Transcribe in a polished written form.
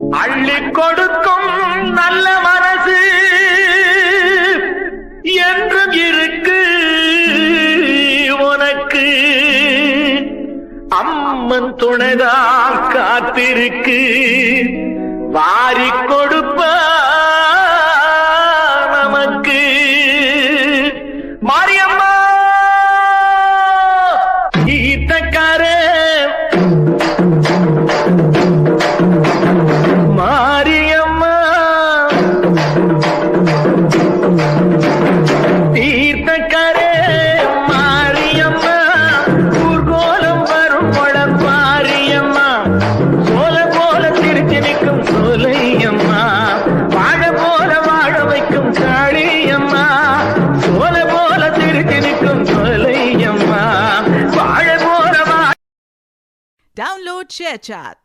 அள்ளி கொடுக்கும் நல்ல மனசு என்றும் இருக்கு உனக்கு. அம்மன் துணைதான் காத்திருக்கு, வாரி கொடுப்ப நமக்கு. மாரியம்மா ஈத்தக்காரே, மாரியம்மா தீர்த்தக்கரே, மாரியம்மா ஊர்கோலம் வரும் மாரியம்மா. சோல போல திருச்சி நிற்கும் சோலையம்மா, வாழ போல வாழ வைக்கும் காளியம்மா. சோல போல திருச்சி நிற்கும் சோலையம்மா, வாழ போல. Download ShareChat.